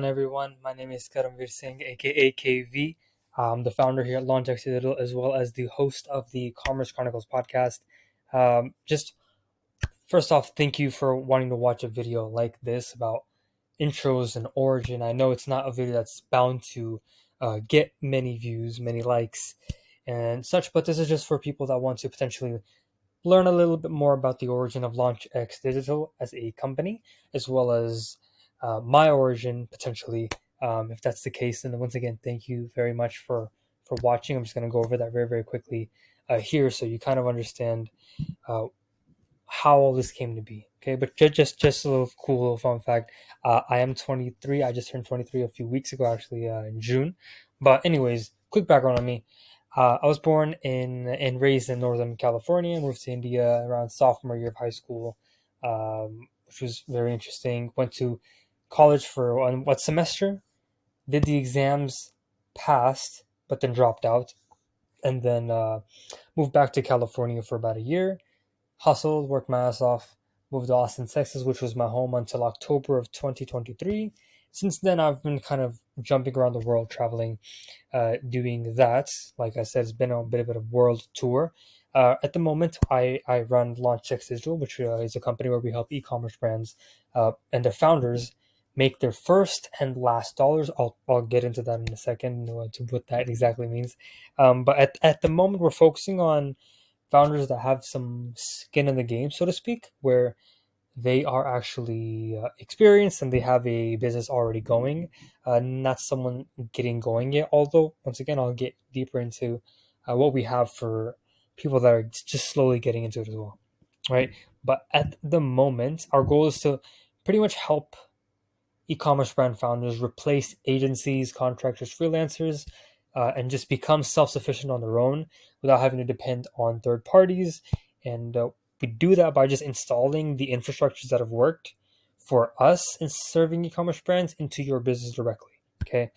Everyone. My name is Karamveer Singh, aka KV. I'm the founder here at LaunchXDigital, as well as the host of the Commerce Chronicles podcast. Just first off, thank you for wanting to watch a video like this about intros and origin. I know it's not a video that's bound to get many views, many likes, and such, but this is just for people that want to potentially learn a little bit more about the origin of LaunchX Digital as a company, as well as my origin potentially, if that's the case. And once again, thank you very much for watching. I'm just going to go over that very very quickly here, so you kind of understand uh, how all this came to be. Okay, but just a little cool little fun fact. I am 23. I just turned 23 a few weeks ago, actually in June. But anyways, quick background on me. I was born in and raised in Northern California. Moved to India around sophomore year of high school, which was very interesting. Went to college for what semester? Did the exams, passed, but then dropped out, and then moved back to California for about a year. Hustled, worked my ass off, moved to Austin, Texas, which was my home until October of 2023. Since then, I've been kind of jumping around the world, traveling, doing that. Like I said, it's been a bit of a world tour. At the moment, I run LaunchX Digital, which is a company where we help e-commerce brands and their founders make their first and last dollars. I'll get into that in a second to what that exactly means. But at the moment, we're focusing on founders that have some skin in the game, so to speak, where they are actually experienced and they have a business already going, not someone getting going yet. Although, once again, I'll get deeper into what we have for people that are just slowly getting into it as well, right? But at the moment, our goal is to pretty much help e-commerce brand founders replace agencies, contractors, freelancers, and just become self-sufficient on their own without having to depend on third parties. And we do that by just installing the infrastructures that have worked for us in serving e-commerce brands into your business directly. Okay.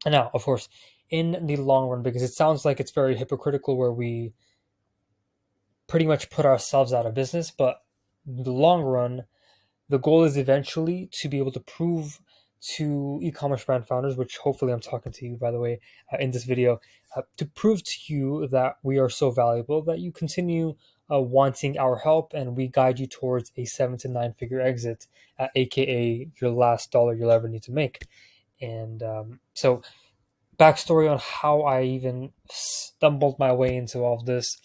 And now, of course, in the long run, because it sounds like it's very hypocritical where we pretty much put ourselves out of business, but in the long run, the goal is eventually to be able to prove to e-commerce brand founders, which hopefully I'm talking to you, by the way, in this video, to prove to you that we are so valuable that you continue wanting our help, and we guide you towards a 7 to 9 figure exit, aka your last dollar you'll ever need to make. And so, backstory on how I even stumbled my way into all of this.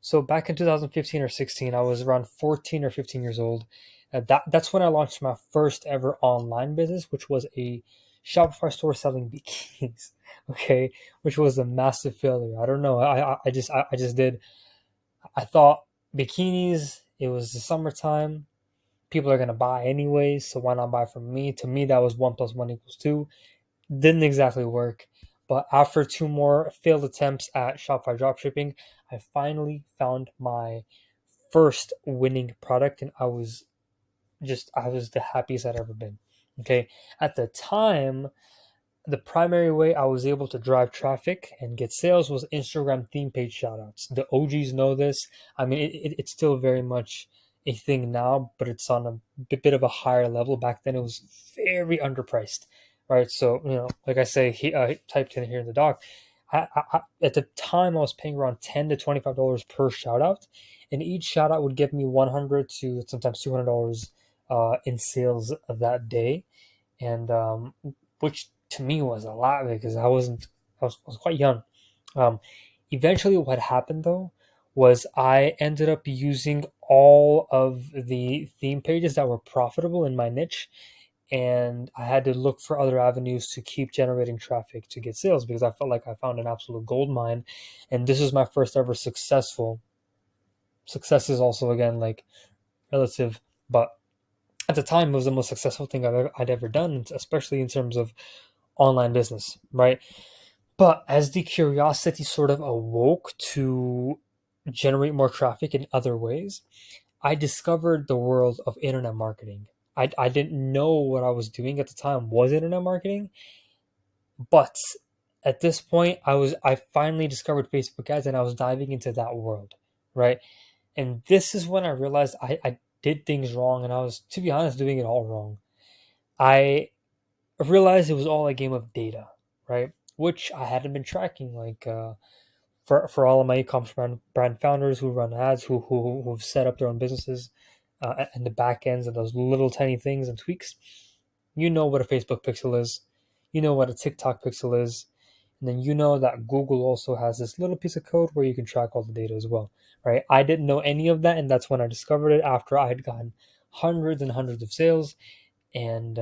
So back in 2015 or 16, I was around 14 or 15 years old. That's when I launched my first ever online business, which was a Shopify store selling bikinis. Okay, which was a massive failure. I don't know. I just did. I thought bikinis. It was the summertime. People are gonna buy anyways, so why not buy from me? To me, that was 1 + 1 = 2. Didn't exactly work. But after two more failed attempts at Shopify dropshipping, I finally found my first winning product, and I was the happiest I'd ever been. Okay. At the time, the primary way I was able to drive traffic and get sales was Instagram theme page shoutouts. The OGs know this. I mean, it's still very much a thing now, but it's on a bit of a higher level. Back then, it was very underpriced, right? So, like I say, he typed in here in the doc. At the time, I was paying around $10 to $25 per shoutout, and each shoutout would give me $100 to sometimes $200 in sales that day, and which to me was a lot because I was quite young. Um, Eventually, what happened though was I ended up using all of the theme pages that were profitable in my niche, and I had to look for other avenues to keep generating traffic to get sales because I felt like I found an absolute gold mine, and this was my first ever successful. Success is also again like relative, but at the time it was the most successful thing I'd ever done, especially in terms of online business, right? But as the curiosity sort of awoke to generate more traffic in other ways, I discovered the world of internet marketing. I didn't know what I was doing at the time was internet marketing, but at this point I finally discovered Facebook ads and I was diving into that world, right? And this is when I realized I did things wrong, and I was, to be honest, doing it all wrong. I I realized it was all a game of data, right? Which I hadn't been tracking. For all of my e-commerce brand founders who run ads, who've set up their own businesses, and the back ends and those little tiny things and tweaks, you know what a Facebook pixel is, you know what a TikTok pixel is, and then you know that Google also has this little piece of code where you can track all the data as well, right? I didn't know any of that, and that's when I discovered it after I had gotten hundreds and hundreds of sales and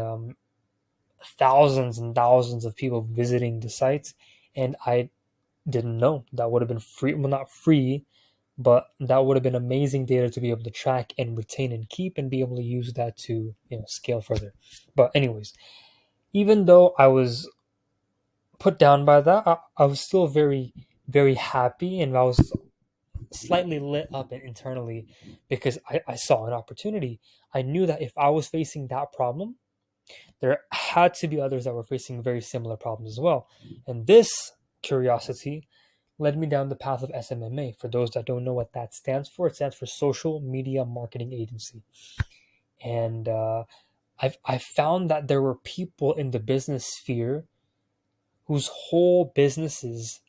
thousands and thousands of people visiting the sites, and I didn't know that would have been free. Well, not free, but that would have been amazing data to be able to track and retain and keep, and be able to use that to scale further. But anyways, even though I was put down by that, I was still very, very happy, and I was slightly lit up internally because I saw an opportunity. I knew that if I was facing that problem, there had to be others that were facing very similar problems as well. And this curiosity led me down the path of SMMA. For those that don't know what that stands for, it stands for Social Media Marketing Agency. And I found that there were people in the business sphere whose whole businesses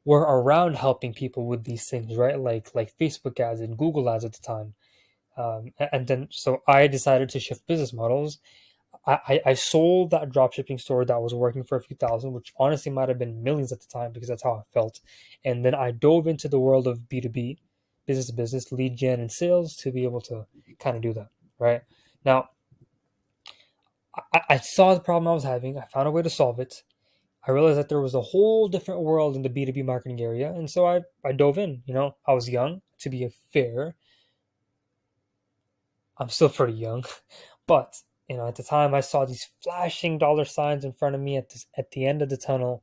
were around helping people with these things, right? Like Facebook ads and Google ads at the time. And then so I decided to shift business models. I sold that dropshipping store that was working for a few thousand, which honestly might have been millions at the time because that's how I felt. And then I dove into the world of B2B, business to business, lead gen, and sales to be able to kind of do that. Right now, I saw the problem I was having. I found a way to solve it. I realized that there was a whole different world in the B2B marketing area. And so I dove in. I was young, to be fair. I'm still pretty young. But at the time, I saw these flashing dollar signs in front of me at the end of the tunnel,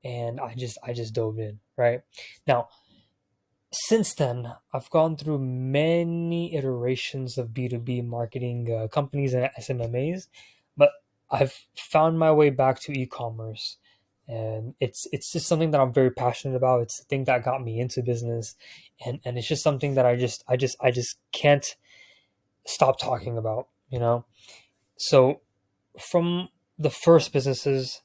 and I just dove in. Right now, since then, I've gone through many iterations of B2B marketing companies and SMMAs, but I've found my way back to e-commerce, and it's just something that I'm very passionate about. It's the thing that got me into business, and it's just something that I just can't stop talking about. So from the first businesses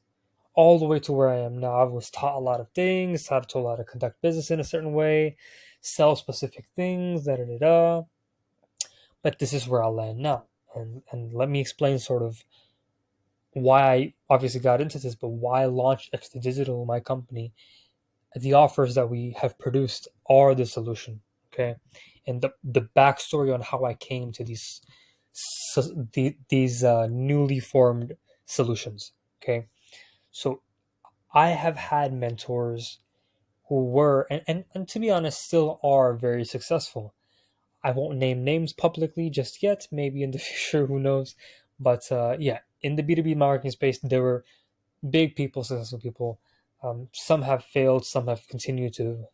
all the way to where I am now, I was taught a lot of things, taught to a lot to conduct business in a certain way, sell specific things, da da da da. But this is where I'll land now. And let me explain sort of why I obviously got into this, but why LaunchXDigital, my company, the offers that we have produced are the solution. Okay. And the backstory on how I came to these newly formed solutions. Okay. So I have had mentors who were, and to be honest, still are very successful. I won't name names publicly just yet, maybe in the future, who knows. But yeah, in the B2B marketing space, there were big people, successful people. Some have failed, some have continued to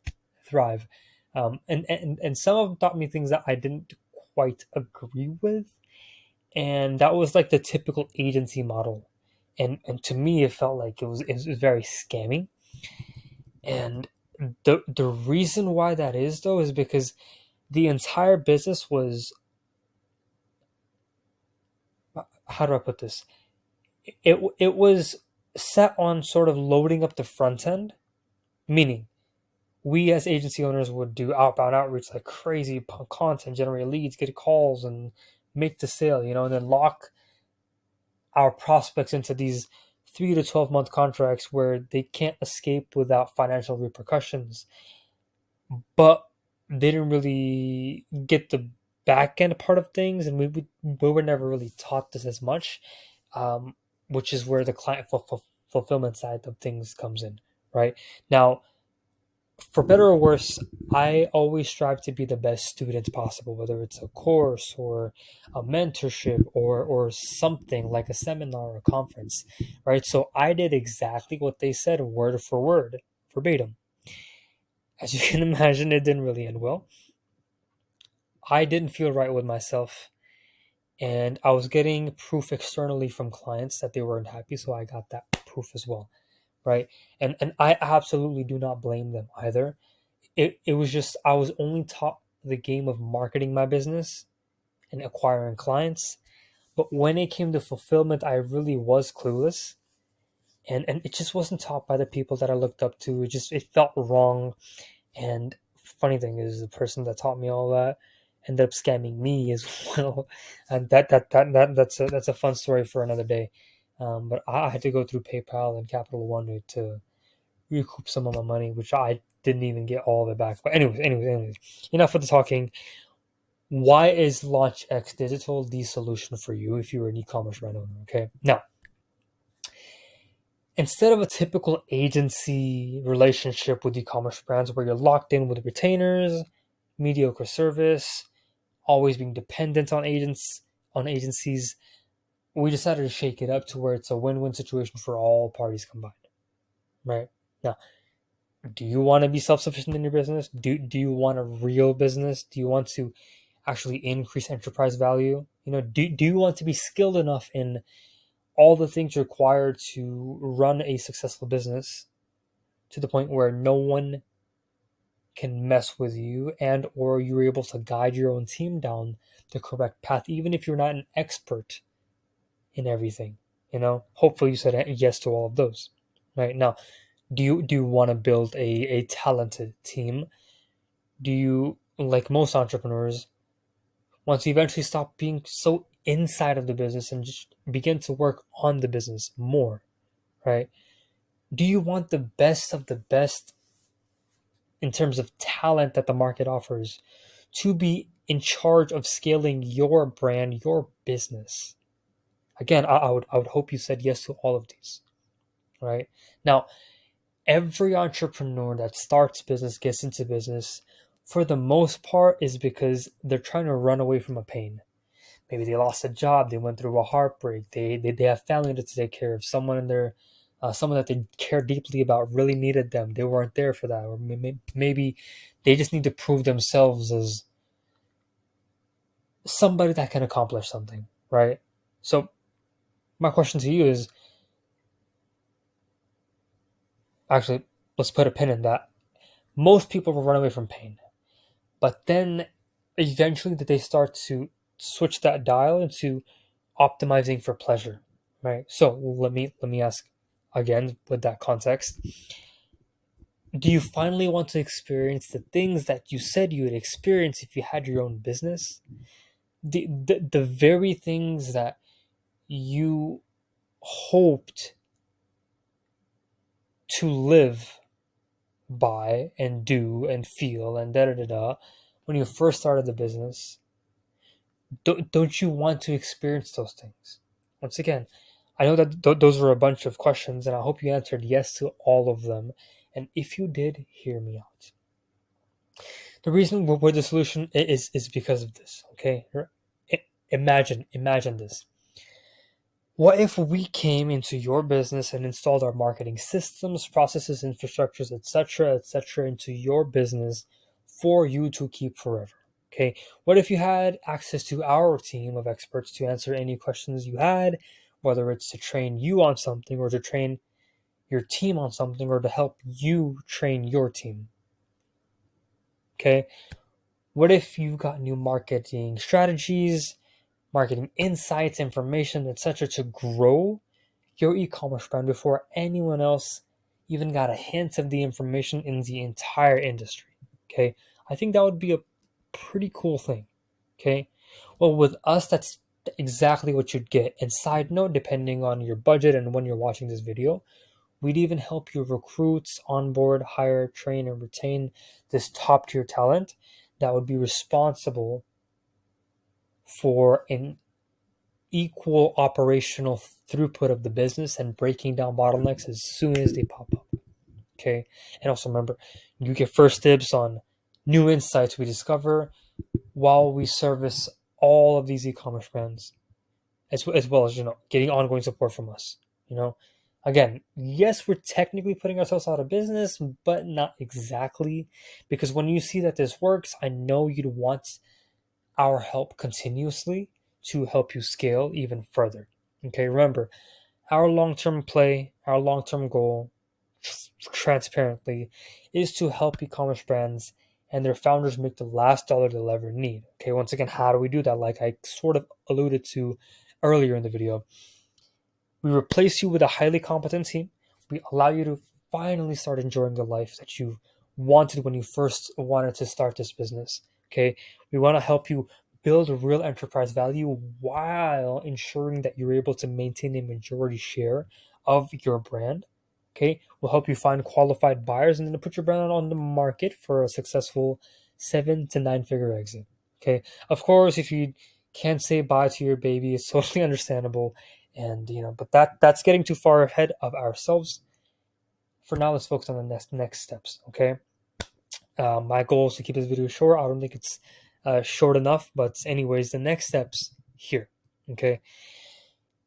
thrive. And some of them taught me things that I didn't quite agree with. And that was like the typical agency model. And to me, it felt like it was very scammy. And the reason why that is, though, is because the entire business was, how do I put this? It was set on sort of loading up the front end, meaning we as agency owners would do outbound outreach like crazy, content, generate leads, get calls, and make the sale, and then lock our prospects into these 3 to 12 month contracts where they can't escape without financial repercussions. But they didn't really get the back end part of things, and we were never really taught this as much, um, which is where the client fulfillment side of things comes in. Right now, for better or worse, I always strive to be the best student possible, whether it's a course or a mentorship or something like a seminar or a conference, right? So I did exactly what they said, word for word, verbatim. As you can imagine, it didn't really end well. I didn't feel right with myself, and I was getting proof externally from clients that they weren't happy, so I got that proof as well, right? And I absolutely do not blame them either. It was just I was only taught the game of marketing my business and acquiring clients, But when it came to fulfillment, I really was clueless. And it just wasn't taught by the people that I looked up to. It felt wrong. And funny thing is, the person that taught me all that ended up scamming me as well. And that's a fun story for another day. But I had to go through PayPal and Capital One to recoup some of my money, which I didn't even get all of it back. But anyways, enough of the talking. Why is LaunchX Digital the solution for you if you're an e-commerce brand owner? Okay, now instead of a typical agency relationship with e-commerce brands where you're locked in with retainers, mediocre service, always being dependent on agencies, we decided to shake it up to where it's a win-win situation for all parties combined. Right? Now, do you want to be self-sufficient in your business? Do you want a real business? Do you want to actually increase enterprise value? Do you want to be skilled enough in all the things required to run a successful business to the point where no one can mess with you, and or you're able to guide your own team down the correct path even if you're not an expert in everything? Hopefully you said yes to all of those. Right now, do you want to build a talented team? Do you, like most entrepreneurs, want to eventually stop being so inside of the business and just begin to work on the business more? Right? Do you want the best of the best in terms of talent that the market offers to be in charge of scaling your brand, your business? Again, I would hope you said yes to all of these. Right? Now, every entrepreneur that starts business, gets into business, for the most part is because they're trying to run away from a pain. Maybe they lost a job, they went through a heartbreak, they have family to take care of, someone that they care deeply about really needed them, they weren't there for that, or maybe they just need to prove themselves as somebody that can accomplish something, right? So my question to you is, actually, let's put a pin in that. Most people will run away from pain, but then eventually they start to switch that dial into optimizing for pleasure, right? So let me ask again with that context. Do you finally want to experience the things that you said you would experience if you had your own business? The very things that you hoped to live by and do and feel and da da da da when you first started the business. Don't you want to experience those things? Once again, I know that those were a bunch of questions, and I hope you answered yes to all of them. And if you did, hear me out. The reason where the solution is because of this. Okay, imagine this. What if we came into your business and installed our marketing systems, processes, infrastructures, etc., into your business for you to keep forever? Okay, what if you had access to our team of experts to answer any questions you had, whether it's to train you on something or to train your team on something or to help you train your team? Okay, what if you got new marketing strategies, marketing insights, information, etc., to grow your e-commerce brand before anyone else even got a hint of the information in the entire industry? Okay, I think that would be a pretty cool thing. Okay, well, with us, that's exactly what you'd get. And side note, depending on your budget and when you're watching this video, we'd even help you recruit, onboard, hire, train, and retain this top tier talent that would be responsible for an equal operational throughput of the business and breaking down bottlenecks as soon as they pop up. Okay. And also remember, you get first dibs on new insights we discover while we service all of these e-commerce brands, as well as, getting ongoing support from us. Again, yes, we're technically putting ourselves out of business, but not exactly, because when you see that this works, I know you'd want our help continuously to help you scale even further. Okay, remember, our long-term play, our long-term goal, transparently, is to help e-commerce brands and their founders make the last dollar they'll ever need. Okay, once again, how do we do that? Like I sort of alluded to earlier in the video. We replace you with a highly competent team. We allow you to finally start enjoying the life that you wanted when you first wanted to start this business. Okay. We want to help you build real enterprise value while ensuring that you're able to maintain a majority share of your brand. Okay. We'll help you find qualified buyers and then put your brand on the market for a successful 7 to 9 figure exit. Okay. Of course, if you can't say bye to your baby, it's totally understandable. And but that's getting too far ahead of ourselves. For now, let's focus on the next steps. Okay. My goal is to keep this video short. I don't think it's short enough, but anyways, the next steps here. Okay.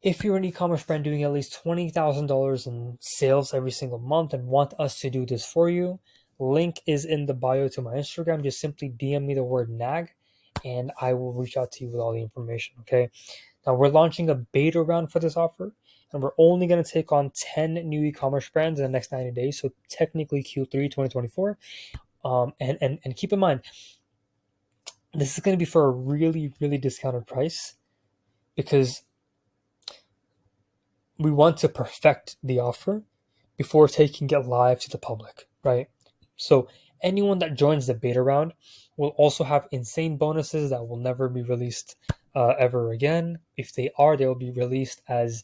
If you're an e-commerce brand doing at least $20,000 in sales every single month and want us to do this for you, link is in the bio to my Instagram. Just simply DM me the word NAG and I will reach out to you with all the information. Okay. Now we're launching a beta round for this offer, and we're only going to take on 10 new e-commerce brands in the next 90 days. So technically Q3 2024. And keep in mind, this is going to be for a really, really discounted price because we want to perfect the offer before taking it live to the public, right? So anyone that joins the beta round will also have insane bonuses that will never be released ever again. If they are, they will be released as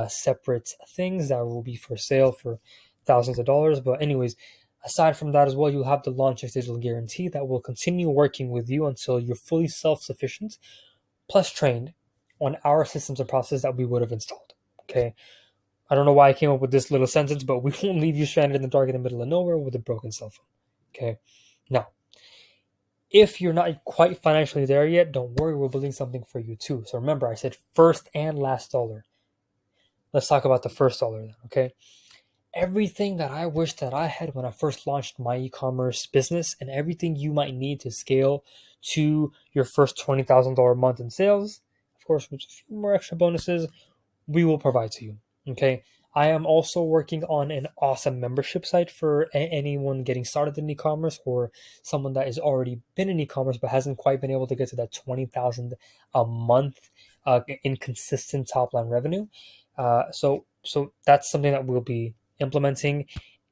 separate things that will be for sale for thousands of dollars. But anyways, aside from that as well, you'll have the LaunchX Digital guarantee that will continue working with you until you're fully self-sufficient, plus trained on our systems and processes that we would have installed. Okay. I don't know why I came up with this little sentence, but we won't leave you stranded in the dark in the middle of nowhere with a broken cell phone. Okay. Now, if you're not quite financially there yet, don't worry, we're building something for you too. So remember, I said first and last dollar. Let's talk about the first dollar then, okay? Everything that I wish that I had when I first launched my e-commerce business and everything you might need to scale to your first $20,000 month in sales, of course, with a few more extra bonuses, we will provide to you. Okay. I am also working on an awesome membership site for anyone getting started in e-commerce or someone that has already been in e-commerce but hasn't quite been able to get to that 20,000 a month in consistent top line revenue. So that's something that we'll be implementing,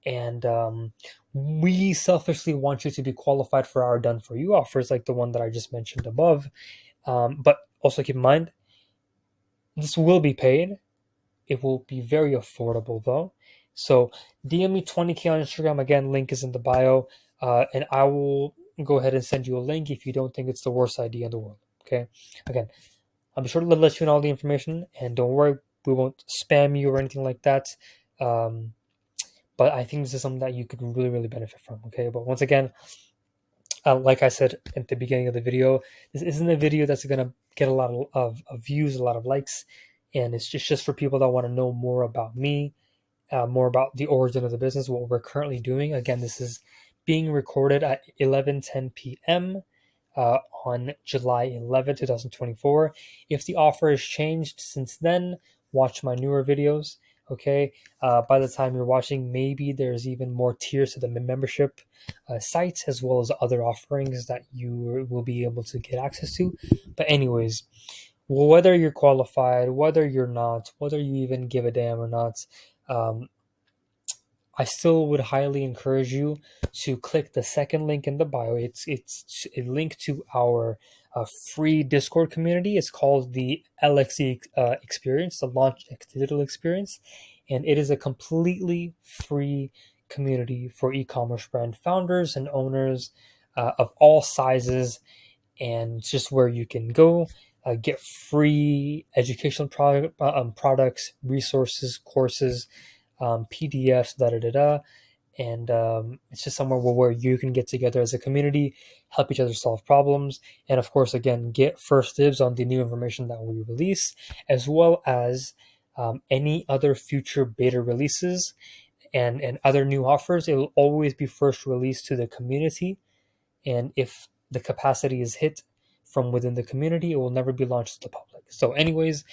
and we selfishly want you to be qualified for our done for you offers like the one that I just mentioned above. But also keep in mind, this will be paid. It will be very affordable though. So DM me 20K on Instagram. Again, link is in the bio. And I will go ahead and send you a link if you don't think it's the worst idea in the world. Okay. Again, I'll be sure to let you know all the information. And don't worry, we won't spam you or anything like that. But I think this is something that you could really, really benefit from. Okay. But once again, like I said at the beginning of the video, this isn't a video that's going to get a lot of views, a lot of likes. And it's just for people that want to know more about me, more about the origin of the business, what we're currently doing. Again, this is being recorded at 11:10 p.m. On July 11, 2024. If the offer has changed since then, watch my newer videos. Okay. By the time you're watching, maybe there's even more tiers to the membership sites as well as other offerings that you will be able to get access to. But anyways, whether you're qualified, whether you're not, whether you even give a damn or not, I still would highly encourage you to click the second link in the bio. It's a link to our free Discord community. It's called the LXE experience, the LaunchX Digital experience, and it is a completely free community for e-commerce brand founders and owners of all sizes, and just where you can go get free educational products, resources, courses, PDFs, and it's just somewhere where you can get together as a community, help each other solve problems, and of course, again, get first dibs on the new information that we release, as well as any other future beta releases and other new offers. It will always be first released to the community, and if the capacity is hit from within the community, it will never be launched to the public. So anyways,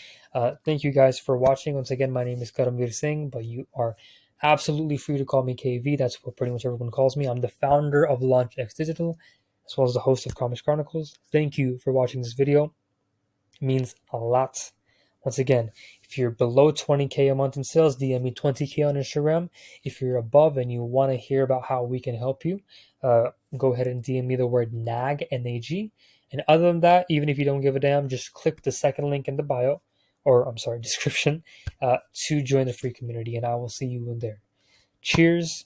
thank you guys for watching. Once again, my name is Karamveer Singh, but you are absolutely free to call me KV. That's what pretty much everyone calls me. I'm the founder of LaunchXDigital, as well as the host of Commerce Chronicles. Thank you for watching this video. It means a lot. Once again, if you're below 20K a month in sales, DM me 20K on Instagram. If you're above and you want to hear about how we can help you, go ahead and DM me the word NAG, N-A-G. And other than that, even if you don't give a damn, just click the second link in the bio, or I'm sorry, description, to join the free community, and I will see you in there. Cheers,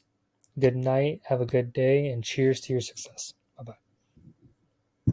good night, have a good day, and cheers to your success.